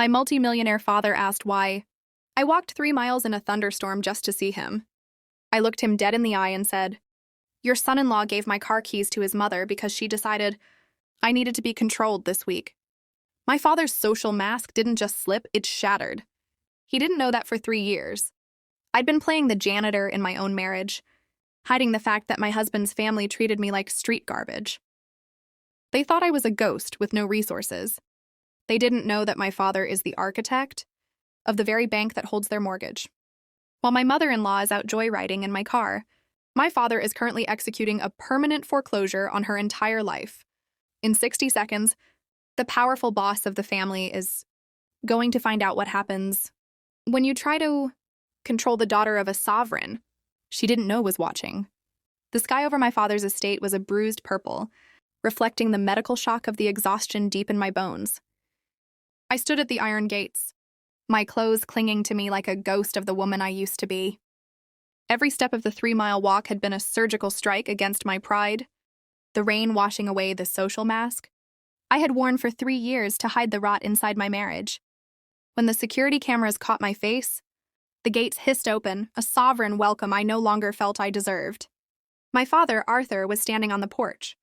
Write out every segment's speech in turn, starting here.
My multi-millionaire father asked why. I walked 3 miles in a thunderstorm just to see him. I looked him dead in the eye and said, "Your son-in-law gave my car keys to his mother because she decided I needed to be controlled this week." My father's social mask didn't just slip, it shattered. He didn't know that for 3 years. I'd been playing the janitor in my own marriage, hiding the fact that my husband's family treated me like street garbage. They thought I was a ghost with no resources. They didn't know that my father is the architect of the very bank that holds their mortgage. While my mother-in-law is out joyriding in my car, my father is currently executing a permanent foreclosure on her entire life. In 60 seconds, the powerful boss of the family is going to find out what happens when you try to control the daughter of a sovereign she didn't know was watching. The sky over my father's estate was a bruised purple, reflecting the medical shock of the exhaustion deep in my bones. I stood at the iron gates, my clothes clinging to me like a ghost of the woman I used to be. Every step of the 3-mile walk had been a surgical strike against my pride, the rain washing away the social mask I had worn for 3 years to hide the rot inside my marriage. When the security cameras caught my face, the gates hissed open, a sovereign welcome I no longer felt I deserved. My father, Arthur, was standing on the porch,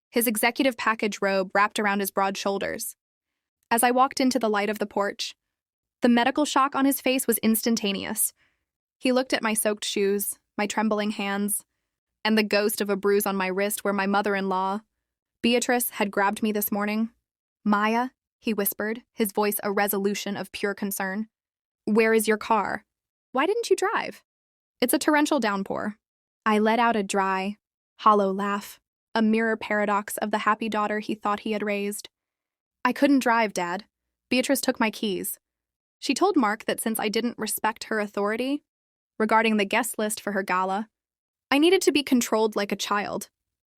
his executive package robe wrapped around his broad shoulders. As I walked into the light of the porch, the medical shock on his face was instantaneous. He looked at my soaked shoes, my trembling hands, and the ghost of a bruise on my wrist where my mother-in-law, Beatrice, had grabbed me this morning. "Maya," he whispered, his voice a resolution of pure concern. "Where is your car? Why didn't you drive?" "It's a torrential downpour." I let out a dry, hollow laugh, a mirror paradox of the happy daughter he thought he had raised. "I couldn't drive, Dad. Beatrice took my keys. She told Mark that since I didn't respect her authority regarding the guest list for her gala, I needed to be controlled like a child."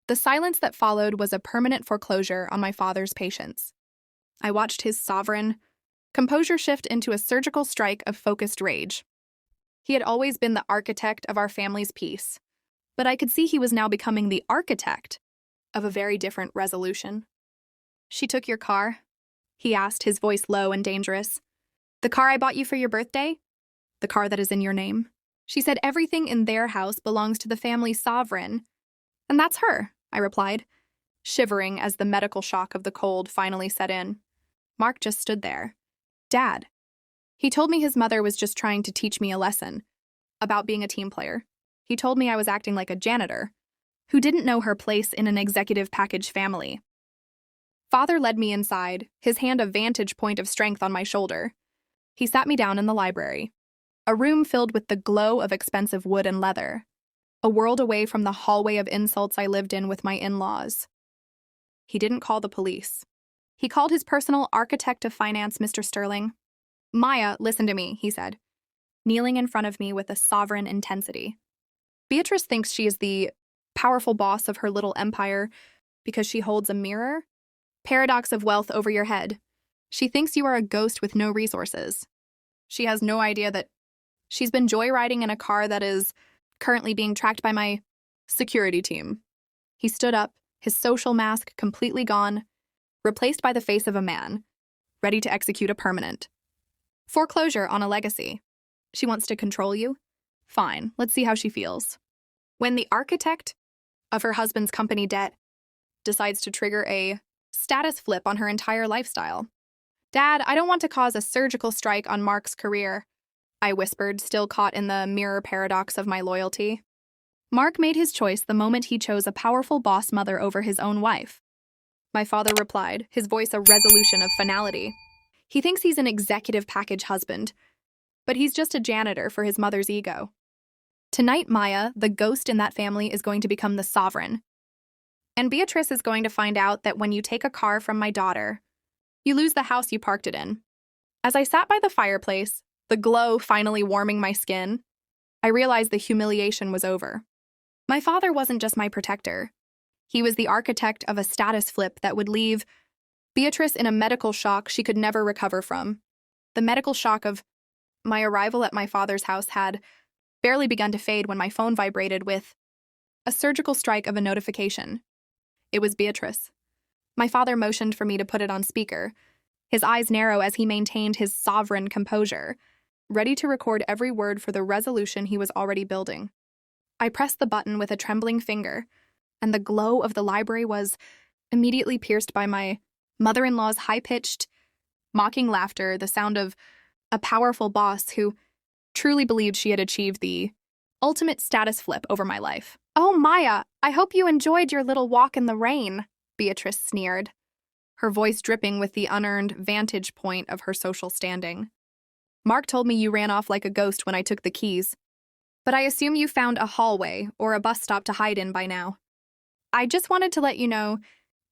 The silence that followed was a permanent foreclosure on my father's patience. I watched his sovereign composure shift into a surgical strike of focused rage. He had always been the architect of our family's peace, but I could see he was now becoming the architect of a very different resolution. "She took your car?" he asked, his voice low and dangerous. "The car I bought you for your birthday? The car that is in your name?" She said everything in their house belongs to the family sovereign. "And that's her," I replied, shivering as the medical shock of the cold finally set in. Mark just stood there. "Dad." He told me his mother was just trying to teach me a lesson about being a team player. He told me I was acting like a janitor who didn't know her place in an executive package family. Father led me inside, his hand a vantage point of strength on my shoulder. He sat me down in the library, a room filled with the glow of expensive wood and leather, a world away from the hallway of insults I lived in with my in-laws. He didn't call the police. He called his personal architect of finance, Mr. Sterling. "Maya, listen to me," he said, kneeling in front of me with a sovereign intensity. "Beatrice thinks she is the powerful boss of her little empire because she holds a mirror paradox of wealth over your head. She thinks you are a ghost with no resources. She has no idea that she's been joyriding in a car that is currently being tracked by my security team." He stood up, his social mask completely gone, replaced by the face of a man, ready to execute a permanent foreclosure on a legacy. "She wants to control you? Fine, let's see how she feels. When the architect of her husband's company debt decides to trigger a status flip on her entire lifestyle." "Dad, I don't want to cause a surgical strike on Mark's career," I whispered, still caught in the mirror paradox of my loyalty. "Mark made his choice the moment he chose a powerful boss mother over his own wife," my father replied, his voice a resolution of finality. "He thinks he's an executive package husband, but he's just a janitor for his mother's ego. Tonight, Maya, the ghost in that family, is going to become the sovereign. And Beatrice is going to find out that when you take a car from my daughter, you lose the house you parked it in." As I sat by the fireplace, the glow finally warming my skin, I realized the humiliation was over. My father wasn't just my protector. He was the architect of a status flip that would leave Beatrice in a medical shock she could never recover from. The medical shock of my arrival at my father's house had barely begun to fade when my phone vibrated with a surgical strike of a notification. It was Beatrice. My father motioned for me to put it on speaker, his eyes narrow as he maintained his sovereign composure, ready to record every word for the resolution he was already building. I pressed the button with a trembling finger, and the glow of the library was immediately pierced by my mother-in-law's high-pitched, mocking laughter, the sound of a powerful boss who truly believed she had achieved the ultimate status flip over my life. "Oh, Maya, I hope you enjoyed your little walk in the rain," Beatrice sneered, her voice dripping with the unearned vantage point of her social standing. "Mark told me you ran off like a ghost when I took the keys, but I assume you found a hallway or a bus stop to hide in by now. I just wanted to let you know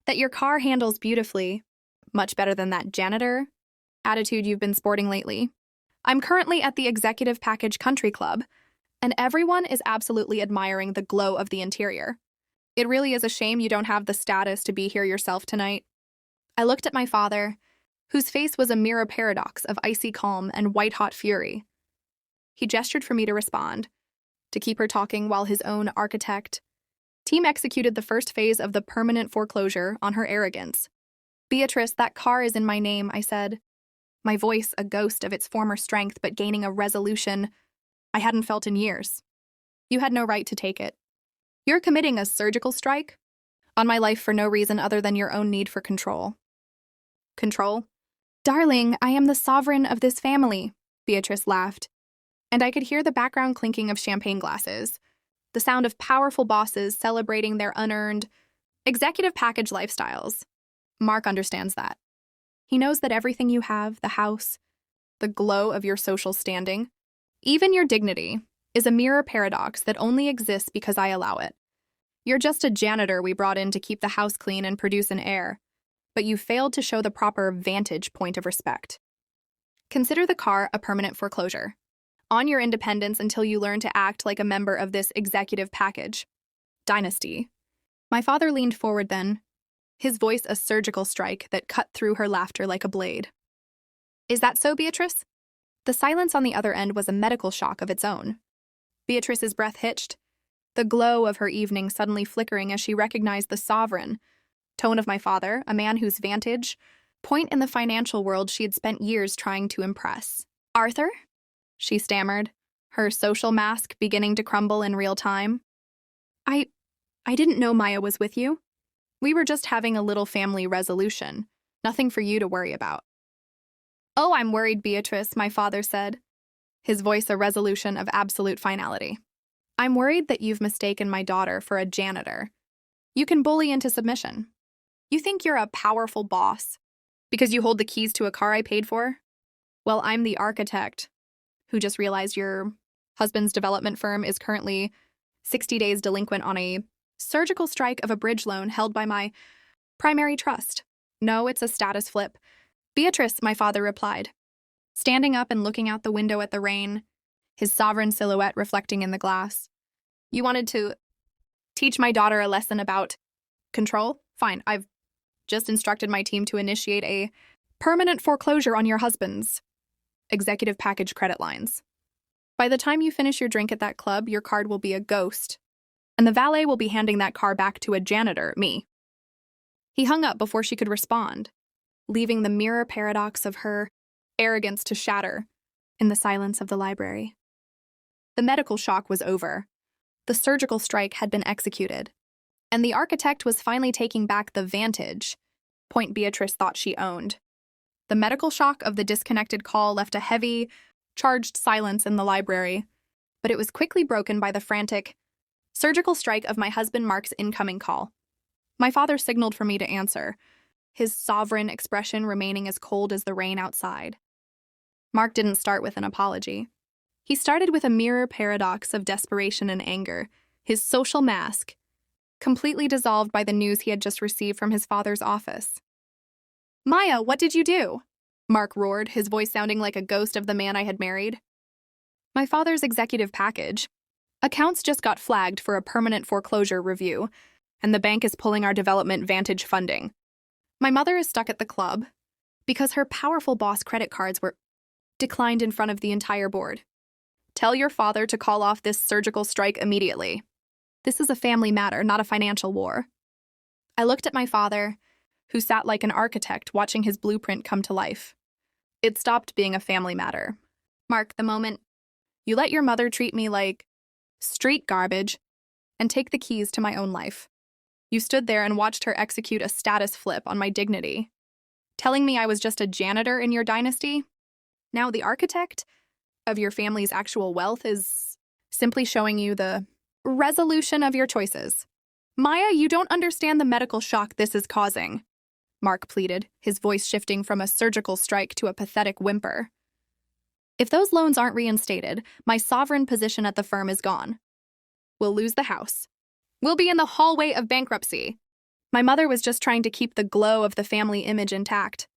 that your car handles beautifully, much better than that janitor attitude you've been sporting lately. I'm currently at the Executive Package Country Club, and everyone is absolutely admiring the glow of the interior. It really is a shame you don't have the status to be here yourself tonight." I looked at my father, whose face was a mirror paradox of icy calm and white-hot fury. He gestured for me to respond, to keep her talking while his own architect team executed the first phase of the permanent foreclosure on her arrogance. "Beatrice, that car is in my name," I said, my voice a ghost of its former strength but gaining a resolution I hadn't felt in years. "You had no right to take it. You're committing a surgical strike on my life for no reason other than your own need for control." "Control? Darling, I am the sovereign of this family," Beatrice laughed, and I could hear the background clinking of champagne glasses, the sound of powerful bosses celebrating their unearned executive package lifestyles. "Mark understands that. He knows that everything you have, the house, the glow of your social standing, even your dignity, is a mirror paradox that only exists because I allow it. You're just a janitor we brought in to keep the house clean and produce an heir, but you failed to show the proper vantage point of respect. Consider the car a permanent foreclosure on your independence until you learn to act like a member of this executive package dynasty." My father leaned forward then, his voice a surgical strike that cut through her laughter like a blade. "Is that so, Beatrice?" The silence on the other end was a medical shock of its own. Beatrice's breath hitched, the glow of her evening suddenly flickering as she recognized the sovereign tone of my father, a man whose vantage point in the financial world she had spent years trying to impress. "Arthur?" she stammered, her social mask beginning to crumble in real time. I didn't know Maya was with you. We were just having a little family resolution. Nothing for you to worry about." "Oh, I'm worried, Beatrice," my father said, his voice a resolution of absolute finality. "I'm worried that you've mistaken my daughter for a janitor. You can bully into submission. You think you're a powerful boss because you hold the keys to a car I paid for? Well, I'm the architect who just realized your husband's development firm is currently 60 days delinquent on a surgical strike of a bridge loan held by my primary trust. No, it's a status flip." "Beatrice," my father replied, standing up and looking out the window at the rain, his sovereign silhouette reflecting in the glass. "You wanted to teach my daughter a lesson about control? Fine, I've just instructed my team to initiate a permanent foreclosure on your husband's executive package credit lines. By the time you finish your drink at that club, your card will be a ghost, and the valet will be handing that car back to a janitor, me." He hung up before she could respond, leaving the mirror paradox of her arrogance to shatter in the silence of the library. The medical shock was over. The surgical strike had been executed, and the architect was finally taking back the vantage point Beatrice thought she owned. The medical shock of the disconnected call left a heavy, charged silence in the library, but it was quickly broken by the frantic surgical strike of my husband Mark's incoming call. My father signaled for me to answer, his sovereign expression remaining as cold as the rain outside. Mark didn't start with an apology. He started with a mirror paradox of desperation and anger, his social mask completely dissolved by the news he had just received from his father's office. "Maya, what did you do?" Mark roared, his voice sounding like a ghost of the man I had married. "My father's executive package. Accounts just got flagged for a permanent foreclosure review, and the bank is pulling our development vantage funding. My mother is stuck at the club because her powerful boss credit cards were declined in front of the entire board. Tell your father to call off this surgical strike immediately. This is a family matter, not a financial war." I looked at my father, who sat like an architect watching his blueprint come to life. It stopped being a family matter. Mark, the moment you let your mother treat me like street garbage and take the keys to my own life. You stood there and watched her execute a status flip on my dignity, telling me I was just a janitor in your dynasty. Now the architect of your family's actual wealth is simply showing you the resolution of your choices. Maya, you don't understand the medical shock this is causing, Mark pleaded, his voice shifting from a surgical strike to a pathetic whimper. If those loans aren't reinstated, my sovereign position at the firm is gone. We'll lose the house. We'll be in the hallway of bankruptcy. My mother was just trying to keep the glow of the family image intact.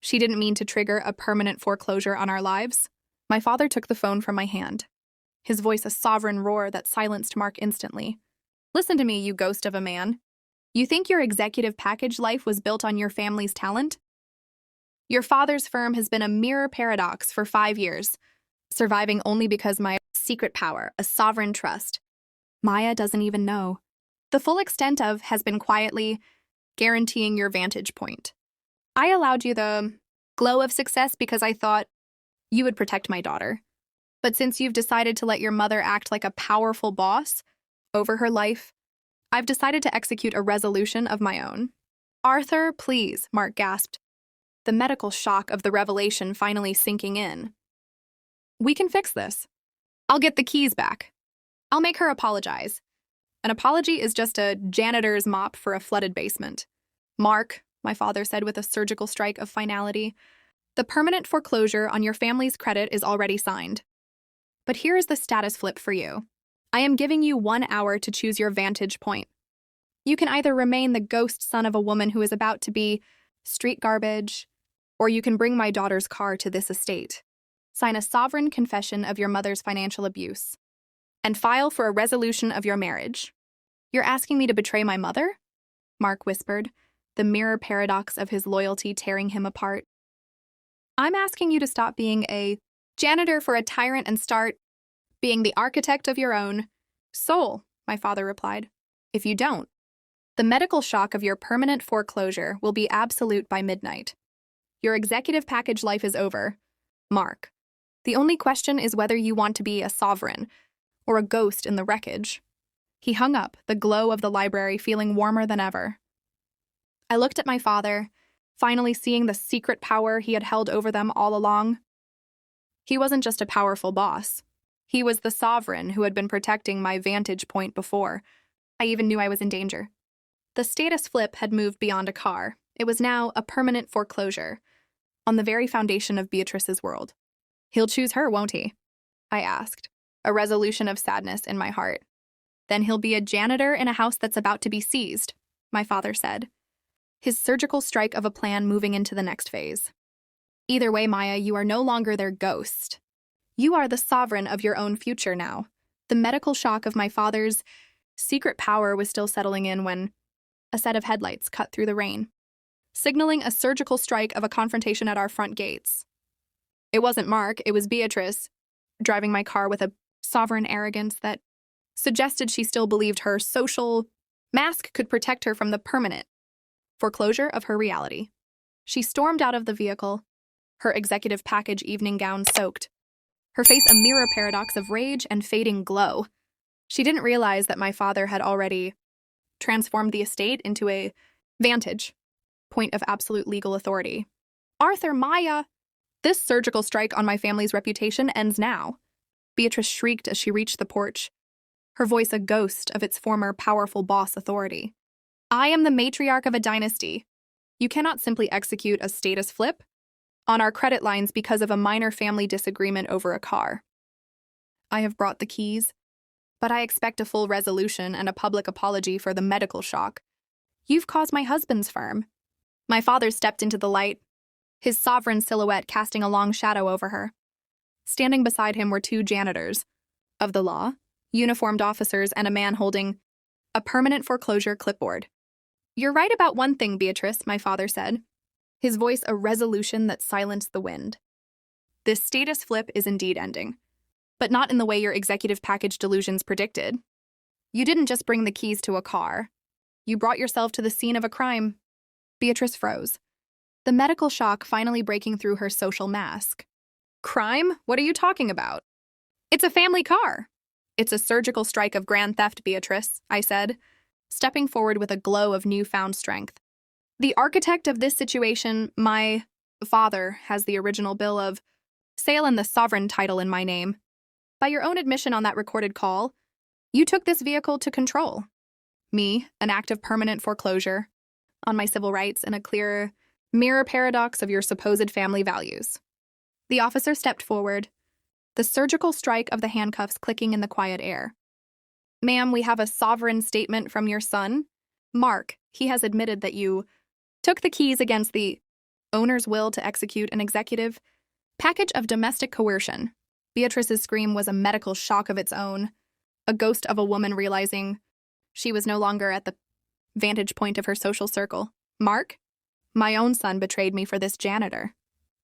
She didn't mean to trigger a permanent foreclosure on our lives. My father took the phone from my hand, his voice a sovereign roar that silenced Mark instantly. Listen to me, you ghost of a man. You think your executive package life was built on your family's talent? Your father's firm has been a mirror paradox for 5 years, surviving only because my secret power, a sovereign trust, Maya doesn't even know. The full extent of has been quietly guaranteeing your vantage point. I allowed you the glow of success because I thought you would protect my daughter. But since you've decided to let your mother act like a powerful boss over her life, I've decided to execute a resolution of my own. Arthur, please, Mark gasped, the medical shock of the revelation finally sinking in. We can fix this. I'll get the keys back. I'll make her apologize. An apology is just a janitor's mop for a flooded basement. Mark, my father said with a surgical strike of finality, the permanent foreclosure on your family's credit is already signed. But here is the status flip for you. I am giving you 1 hour to choose your vantage point. You can either remain the ghost son of a woman who is about to be street garbage, or you can bring my daughter's car to this estate, sign a sovereign confession of your mother's financial abuse, and file for a resolution of your marriage. You're asking me to betray my mother? Mark whispered, the mirror paradox of his loyalty tearing him apart. I'm asking you to stop being a janitor for a tyrant and start being the architect of your own soul, my father replied. If you don't, the medical shock of your permanent foreclosure will be absolute by midnight. Your executive package life is over, Mark. The only question is whether you want to be a sovereign or a ghost in the wreckage. He hung up, the glow of the library feeling warmer than ever. I looked at my father, finally seeing the secret power he had held over them all along. He wasn't just a powerful boss. He was the sovereign who had been protecting my vantage point before I even knew I was in danger. The status flip had moved beyond a car. It was now a permanent foreclosure on the very foundation of Beatrice's world. He'll choose her, won't he? I asked, a resolution of sadness in my heart. Then he'll be a janitor in a house that's about to be seized, my father said, his surgical strike of a plan moving into the next phase. Either way, Maya, you are no longer their ghost. You are the sovereign of your own future now. The medical shock of my father's secret power was still settling in when a set of headlights cut through the rain, signaling a surgical strike of a confrontation at our front gates. It wasn't Mark, it was Beatrice, driving my car with a sovereign arrogance that suggested she still believed her social mask could protect her from the permanent foreclosure of her reality. She stormed out of the vehicle, her executive package evening gown soaked, her face a mirror paradox of rage and fading glow. She didn't realize that my father had already transformed the estate into a vantage point of absolute legal authority. Arthur, Maya! This surgical strike on my family's reputation ends now. Beatrice shrieked as she reached the porch, her voice a ghost of its former powerful boss authority. I am the matriarch of a dynasty. You cannot simply execute a status flip on our credit lines because of a minor family disagreement over a car. I have brought the keys, but I expect a full resolution and a public apology for the medical shock. You've caused my husband's firm. My father stepped into the light, his sovereign silhouette casting a long shadow over her. Standing beside him were 2 janitors of the law, uniformed officers, and a man holding a permanent foreclosure clipboard. You're right about one thing, Beatrice, my father said, his voice a resolution that silenced the wind. This status flip is indeed ending, but not in the way your executive package delusions predicted. You didn't just bring the keys to a car. You brought yourself to the scene of a crime. Beatrice froze, the medical shock finally breaking through her social mask. Crime? What are you talking about? It's a family car. It's a surgical strike of grand theft, Beatrice, I said, stepping forward with a glow of newfound strength. The architect of this situation, my father, has the original bill of sale and the sovereign title in my name. By your own admission on that recorded call, you took this vehicle to control. Me, an act of permanent foreclosure on my civil rights and a clear mirror paradox of your supposed family values. The officer stepped forward, the surgical strike of the handcuffs clicking in the quiet air. Ma'am, we have a sovereign statement from your son, Mark. He has admitted that you took the keys against the owner's will to execute an executive package of domestic coercion. Beatrice's scream was a medical shock of its own, a ghost of a woman realizing she was no longer at the vantage point of her social circle. Mark? My own son betrayed me for this janitor.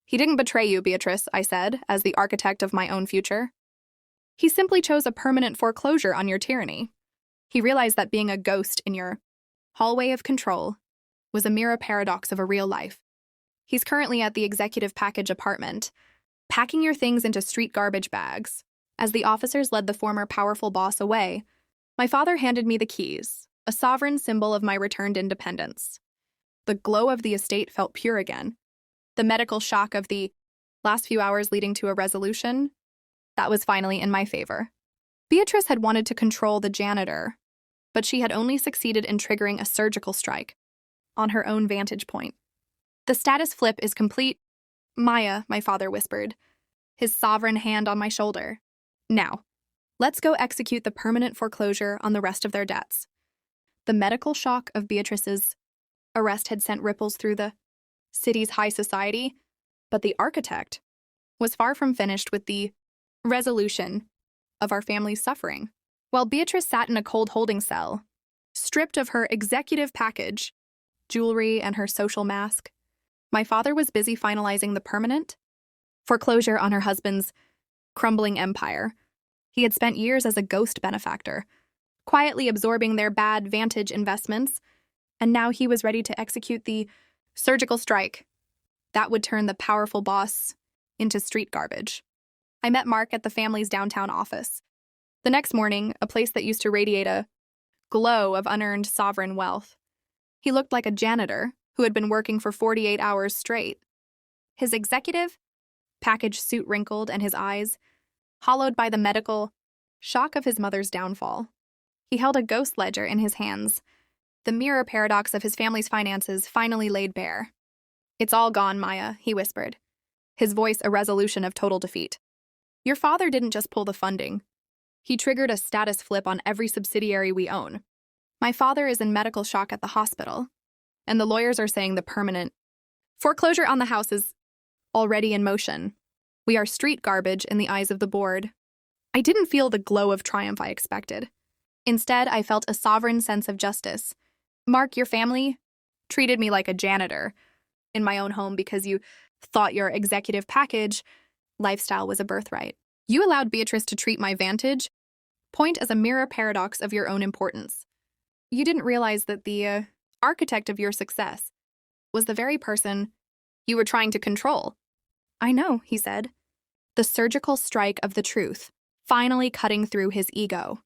He didn't betray you, Beatrice, I said, as the architect of my own future. He simply chose a permanent foreclosure on your tyranny. He realized that being a ghost in your hallway of control was a mirror paradox of a real life. He's currently at the executive package apartment, packing your things into street garbage bags. As the officers led the former powerful boss away, my father handed me the keys, a sovereign symbol of my returned independence. The glow of the estate felt pure again. The medical shock of the last few hours leading to a resolution, that was finally in my favor. Beatrice had wanted to control the janitor, but she had only succeeded in triggering a surgical strike on her own vantage point. The status flip is complete. Maya, my father whispered, his sovereign hand on my shoulder. Now, let's go execute the permanent foreclosure on the rest of their debts. The medical shock of Beatrice's arrest had sent ripples through the city's high society, but the architect was far from finished with the resolution of our family's suffering. While Beatrice sat in a cold holding cell, stripped of her executive package, jewelry, and her social mask, my father was busy finalizing the permanent foreclosure on her husband's crumbling empire. He had spent years as a ghost benefactor, quietly absorbing their bad vantage investments, and now he was ready to execute the surgical strike that would turn the powerful boss into street garbage. I met Mark at the family's downtown office. The next morning, a place that used to radiate a glow of unearned sovereign wealth. He looked like a janitor who had been working for 48 hours straight. His executive package suit wrinkled and his eyes hollowed by the medical shock of his mother's downfall. He held a ghost ledger in his hands, the mirror paradox of his family's finances finally laid bare. It's all gone, Maya, he whispered, his voice a resolution of total defeat. Your father didn't just pull the funding. He triggered a status flip on every subsidiary we own. My father is in medical shock at the hospital, and the lawyers are saying the permanent foreclosure on the house is already in motion. We are street garbage in the eyes of the board. I didn't feel the glow of triumph I expected. Instead, I felt a sovereign sense of justice. Mark, your family treated me like a janitor in my own home because you thought your executive package lifestyle was a birthright. You allowed Beatrice to treat my vantage point as a mirror paradox of your own importance. You didn't realize that the architect of your success was the very person you were trying to control. I know, he said, the surgical strike of the truth, finally cutting through his ego.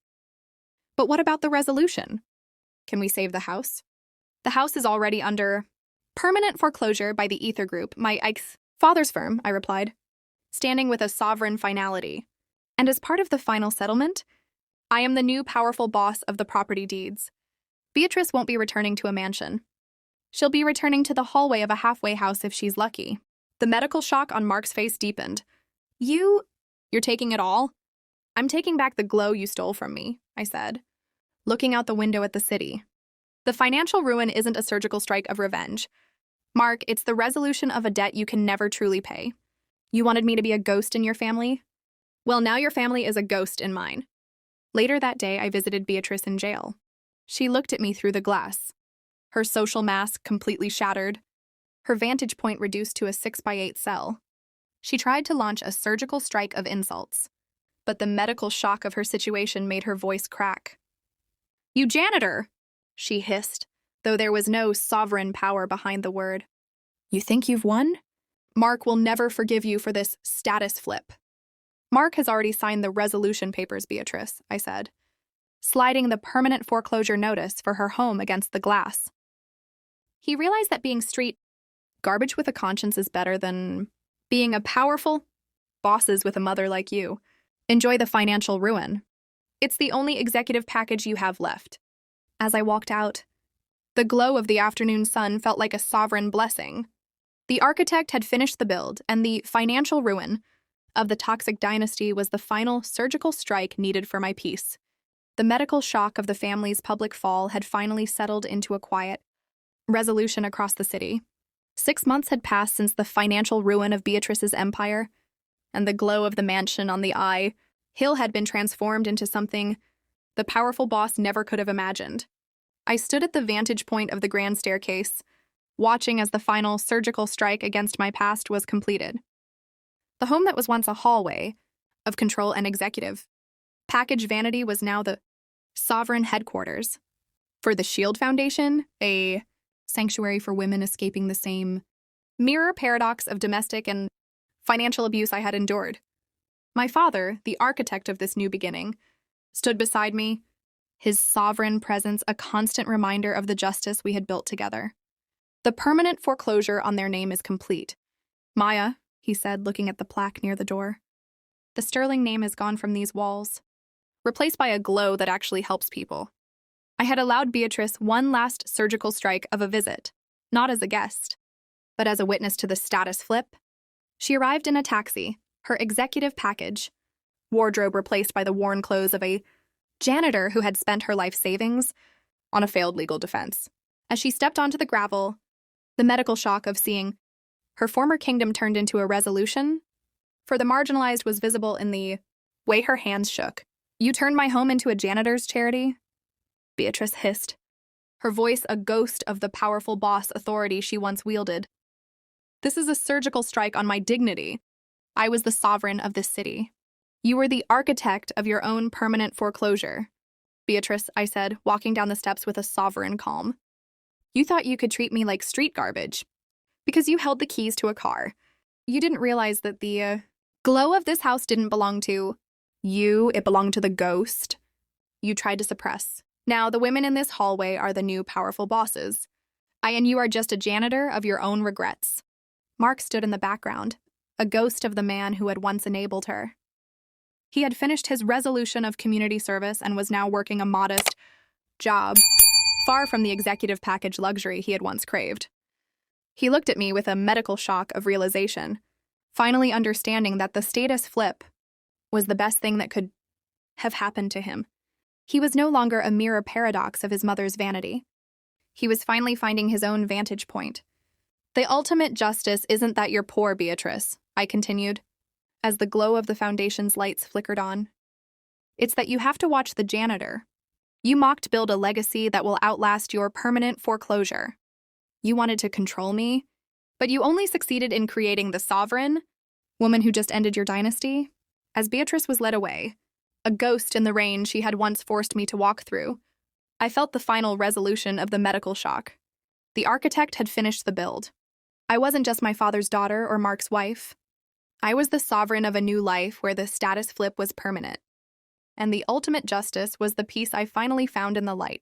But what about the resolution? Can we save the house? The house is already under permanent foreclosure by the Ether Group, my father's firm, I replied, standing with a sovereign finality. And as part of the final settlement, I am the new powerful boss of the property deeds. Beatrice won't be returning to a mansion. She'll be returning to the hallway of a halfway house if she's lucky. The medical shock on Mark's face deepened. You're taking it all? I'm taking back the glow you stole from me, I said, looking out the window at the city. The financial ruin isn't a surgical strike of revenge. Mark, it's the resolution of a debt you can never truly pay. You wanted me to be a ghost in your family? Well, now your family is a ghost in mine. Later that day, I visited Beatrice in jail. She looked at me through the glass, her social mask completely shattered, her vantage point reduced to a 6x8 cell. She tried to launch a surgical strike of insults, but the medical shock of her situation made her voice crack. You janitor, she hissed, though there was no sovereign power behind the word. You think you've won? Mark will never forgive you for this status flip. Mark has already signed the resolution papers, Beatrice, I said, sliding the permanent foreclosure notice for her home against the glass. He realized that being street garbage with a conscience is better than being a powerful bosses with a mother like you. Enjoy the financial ruin. It's the only executive package you have left. As I walked out, the glow of the afternoon sun felt like a sovereign blessing. The architect had finished the build, and the financial ruin of the toxic dynasty was the final surgical strike needed for my peace. The medical shock of the family's public fall had finally settled into a quiet resolution across the city. 6 months had passed since the financial ruin of Beatrice's empire, and the glow of the mansion on the hill had been transformed into something the powerful boss never could have imagined. I stood at the vantage point of the grand staircase, watching as the final surgical strike against my past was completed. The home that was once a hallway of control and executive package vanity was now the sovereign headquarters for the Shield Foundation, a sanctuary for women escaping the same mirror paradox of domestic and financial abuse I had endured. My father, the architect of this new beginning, stood beside me, his sovereign presence a constant reminder of the justice we had built together. The permanent foreclosure on their name is complete. Maya, he said, looking at the plaque near the door. The sterling name is gone from these walls, replaced by a glow that actually helps people. I had allowed Beatrice one last surgical strike of a visit, not as a guest, but as a witness to the status flip. She arrived in a taxi, her executive package, wardrobe replaced by the worn clothes of a janitor who had spent her life savings on a failed legal defense. As she stepped onto the gravel, the medical shock of seeing her former kingdom turned into a resolution for the marginalized was visible in the way her hands shook. You turned my home into a janitor's charity? Beatrice hissed, her voice a ghost of the powerful boss authority she once wielded. This is a surgical strike on my dignity. I was the sovereign of this city. You were the architect of your own permanent foreclosure. Beatrice, I said, walking down the steps with a sovereign calm. You thought you could treat me like street garbage because you held the keys to a car. You didn't realize that the glow of this house didn't belong to you, it belonged to the ghost you tried to suppress. Now, the women in this hallway are the new powerful bosses. And you are just a janitor of your own regrets. Mark stood in the background, a ghost of the man who had once enabled her. He had finished his resolution of community service and was now working a modest job, far from the executive package luxury he had once craved. He looked at me with a medical shock of realization, finally understanding that the status flip was the best thing that could have happened to him. He was no longer a mirror paradox of his mother's vanity. He was finally finding his own vantage point. The ultimate justice isn't that you're poor, Beatrice, I continued, as the glow of the foundation's lights flickered on. It's that you have to watch the janitor. You mocked build a legacy that will outlast your permanent foreclosure. You wanted to control me, but you only succeeded in creating the sovereign, woman who just ended your dynasty. As Beatrice was led away, a ghost in the rain she had once forced me to walk through, I felt the final resolution of the medical shock. The architect had finished the build. I wasn't just my father's daughter or Mark's wife. I was the sovereign of a new life where the status flip was permanent. And the ultimate justice was the peace I finally found in the light.